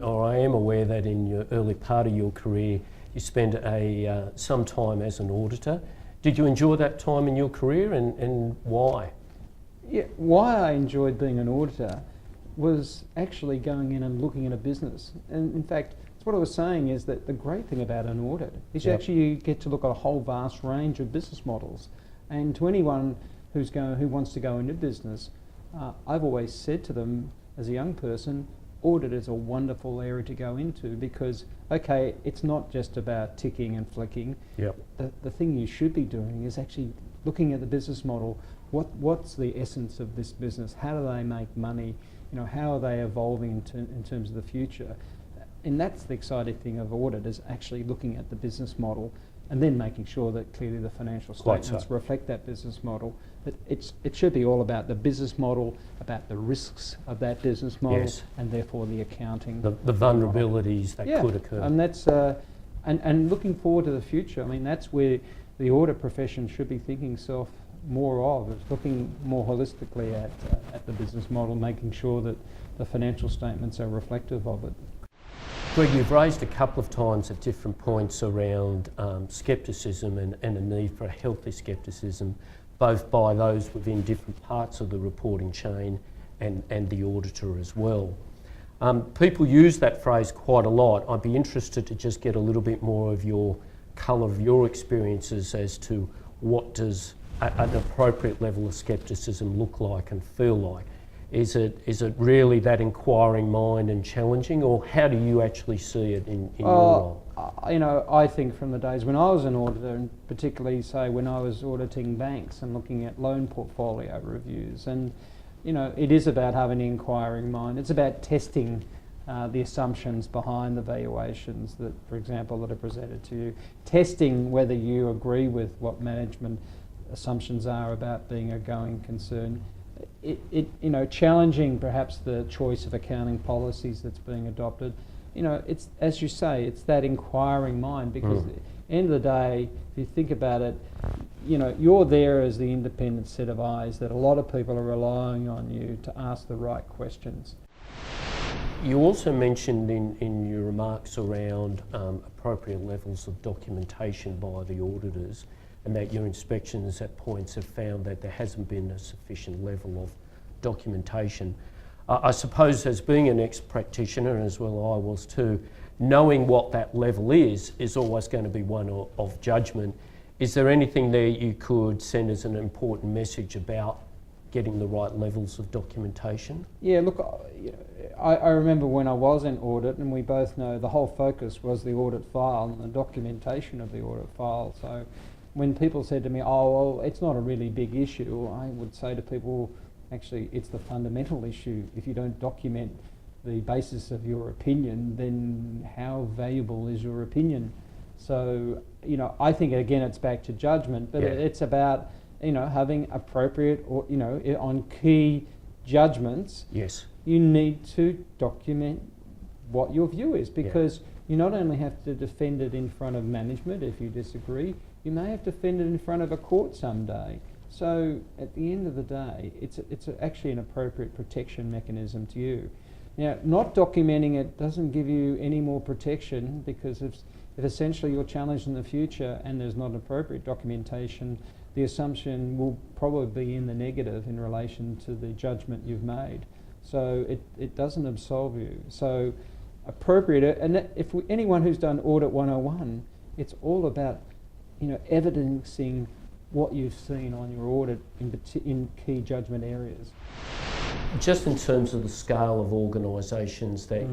or I am aware that in your early part of your career, you spent some time as an auditor. Did you enjoy that time in your career, and why? Yeah, why I enjoyed being an auditor was actually going in and looking at a business. And in fact, that's what I was saying, is that the great thing about an audit is you get to look at a whole vast range of business models. And to anyone who wants to go into business, I've always said to them as a young person, audit is a wonderful area to go into, because, okay, it's not just about ticking and flicking. Yep. The thing you should be doing is actually looking at the business model. What's the essence of this business? How do they make money? How are they evolving in terms of the future? And that's the exciting thing of audit, is actually looking at the business model and then making sure that clearly the financial statements reflect that business model. That it should be all about the business model, about the risks of that business model, and therefore the accounting. The vulnerabilities that could occur. And that's and looking forward to the future. I mean, that's where the audit profession should be thinking more of, is looking more holistically at the business model, making sure that the financial statements are reflective of it. Greg, you've raised a couple of times at different points around scepticism and a need for a healthy scepticism, both by those within different parts of the reporting chain and the auditor as well. People use that phrase quite a lot. I'd be interested to just get a little bit more of your colour of your experiences as to what does an appropriate level of scepticism look like and feel like. Is it really that inquiring mind and challenging, or how do you actually see it in your role? I think from the days when I was an auditor, and particularly say when I was auditing banks and looking at loan portfolio reviews, and it is about having an inquiring mind. It's about testing the assumptions behind the valuations that, for example, that are presented to you, testing whether you agree with what management assumptions are about being a going concern. Challenging perhaps the choice of accounting policies that's being adopted. It's, as you say, it's that inquiring mind, because at the end of the day, if you think about it, you're there as the independent set of eyes that a lot of people are relying on you to ask the right questions. You also mentioned in your remarks around appropriate levels of documentation by the auditors, and that your inspections at points have found that there hasn't been a sufficient level of documentation. I suppose, as being an ex-practitioner, and as well I was too, knowing what that level is always going to be one of judgment. Is there anything there you could send as an important message about getting the right levels of documentation? Yeah, look, I remember when I was in audit, and we both know the whole focus was the audit file and the documentation of the audit file. So when people said to me, oh, well, it's not a really big issue, I would say to people, actually, it's the fundamental issue. If you don't document the basis of your opinion, then how valuable is your opinion? So, I think, again, it's back to judgment, but it's about, having appropriate, or, on key judgments, you need to document what your view is, because you not only have to defend it in front of management if you disagree, you may have to defend it in front of a court someday. So at the end of the day, it's actually an appropriate protection mechanism to you. Now, not documenting it doesn't give you any more protection, because if essentially you're challenged in the future and there's not appropriate documentation, the assumption will probably be in the negative in relation to the judgment you've made. So it doesn't absolve you. So appropriate, and anyone who's done Audit 101, it's all about evidencing what you've seen on your audit in key judgment areas. Just in terms of the scale of organisations that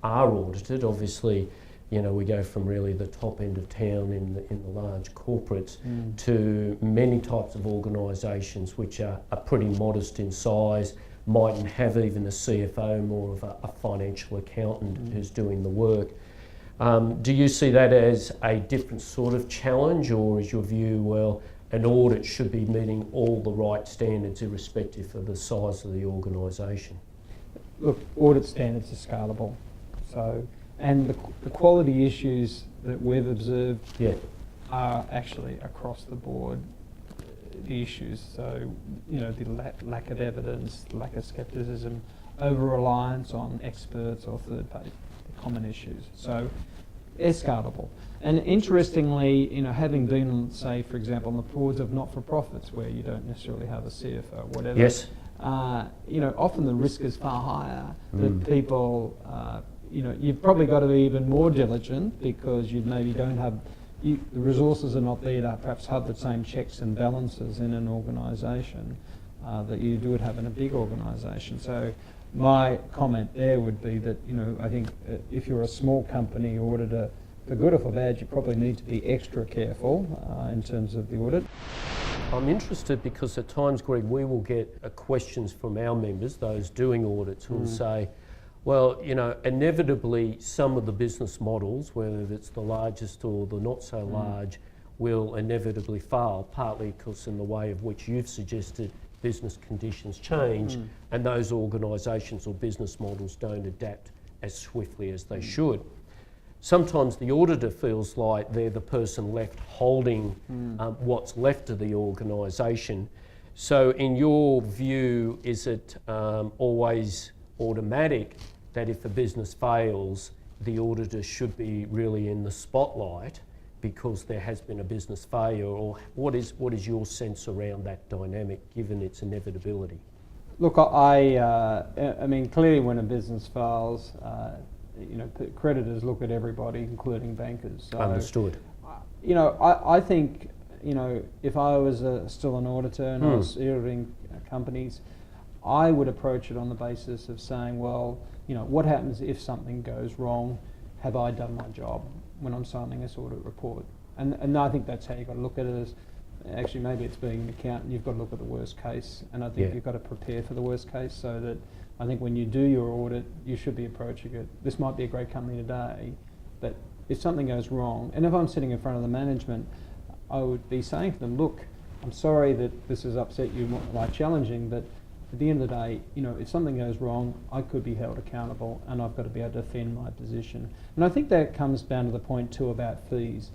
are audited, obviously, we go from really the top end of town in the large corporates to many types of organisations which are pretty modest in size, mightn't have even a CFO, more of a financial accountant who's doing the work. Do you see that as a different sort of challenge, or is your view, well, an audit should be meeting all the right standards irrespective of the size of the organisation? Look, audit standards are scalable. So, and the quality issues that we've observed are actually across the board the issues. So, the lack of evidence, lack of scepticism, over-reliance on experts or third common issues. So escalable. And interestingly, having been, say, for example, on the boards of not-for-profits where you don't necessarily have a CFO or whatever, yes. Often the risk is far higher that people, you've probably got to be even more diligent because you maybe don't have, the resources are not there to perhaps have the same checks and balances in an organisation that you would have in a big organisation. So my comment there would be that, I think if you're a small company auditor, for good or for bad, you probably need to be extra careful in terms of the audit. I'm interested because at times, Greg, we will get questions from our members, those doing audits, who will say, well, inevitably some of the business models, whether it's the largest or the not so large, will inevitably fail, partly because in the way of which you've suggested business conditions change and those organisations or business models don't adapt as swiftly as they should. Sometimes the auditor feels like they're the person left holding what's left of the organisation. So in your view, is it always automatic that if a business fails, the auditor should be really in the spotlight because there has been a business failure, or what is your sense around that dynamic given its inevitability? Look, I mean, clearly when a business fails, creditors look at everybody, including bankers. So, understood. I think, if I was still an auditor and I was auditing companies, I would approach it on the basis of saying, well, what happens if something goes wrong? Have I done my job when I'm signing this audit report? And I think that's how you've got to look at it. As actually, maybe it's being an accountant, you've got to look at the worst case, and I think you've got to prepare for the worst case, so that I think when you do your audit, you should be approaching it. This might be a great company today, but if something goes wrong, and if I'm sitting in front of the management, I would be saying to them, look, I'm sorry that this has upset you by challenging, but at the end of the day, if something goes wrong, I could be held accountable and I've got to be able to defend my position. And I think that comes down to the point too about fees.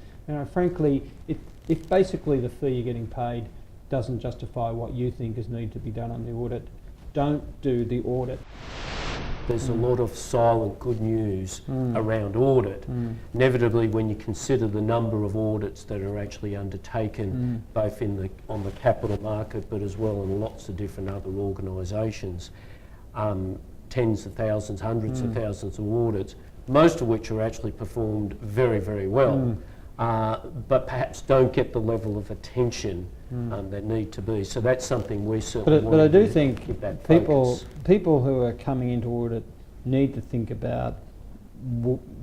Frankly, if basically the fee you're getting paid doesn't justify what you think is needed to be done on the audit, don't do the audit. There's a lot of silent good news around audit. Inevitably, when you consider the number of audits that are actually undertaken, both on the capital market, but as well in lots of different other organisations, tens of thousands, hundreds of thousands of audits, most of which are actually performed very, very well, but perhaps don't get the level of attention that need to be. So that's something we certainly want but I do to think keep that people who are coming into audit need to think about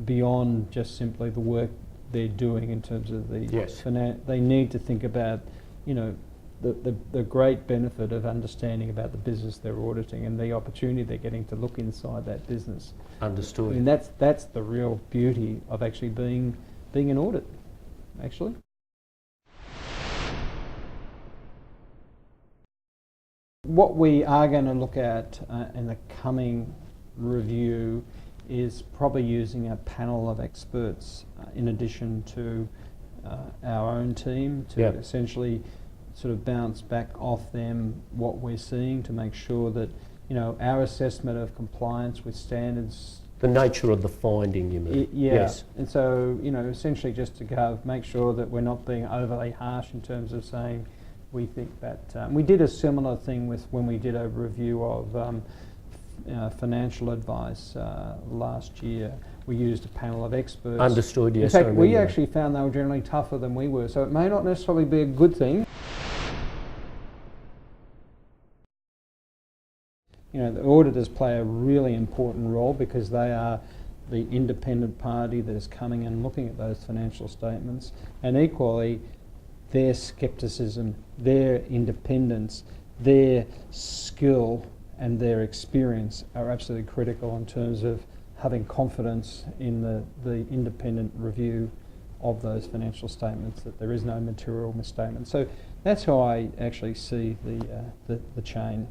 beyond just simply the work they're doing in terms of the they need to think about the great benefit of understanding about the business they're auditing and the opportunity they're getting to look inside that business. Understood. And that's the real beauty of actually being an audit, actually. What we are going to look at in the coming review is probably using a panel of experts in addition to our own team to essentially sort of bounce back off them what we're seeing to make sure that our assessment of compliance with standards. The nature of the finding, you mean? Yes. And so, essentially just to make sure that we're not being overly harsh in terms of saying we think that... we did a similar thing when we did a review of financial advice last year. We used a panel of experts. Understood, yes. In fact, we actually found they were generally tougher than we were, so it may not necessarily be a good thing. The auditors play a really important role because they are the independent party that is coming and looking at those financial statements, and equally their scepticism, their independence, their skill and their experience are absolutely critical in terms of having confidence in the independent review of those financial statements, that there is no material misstatement. So that's how I actually see the chain.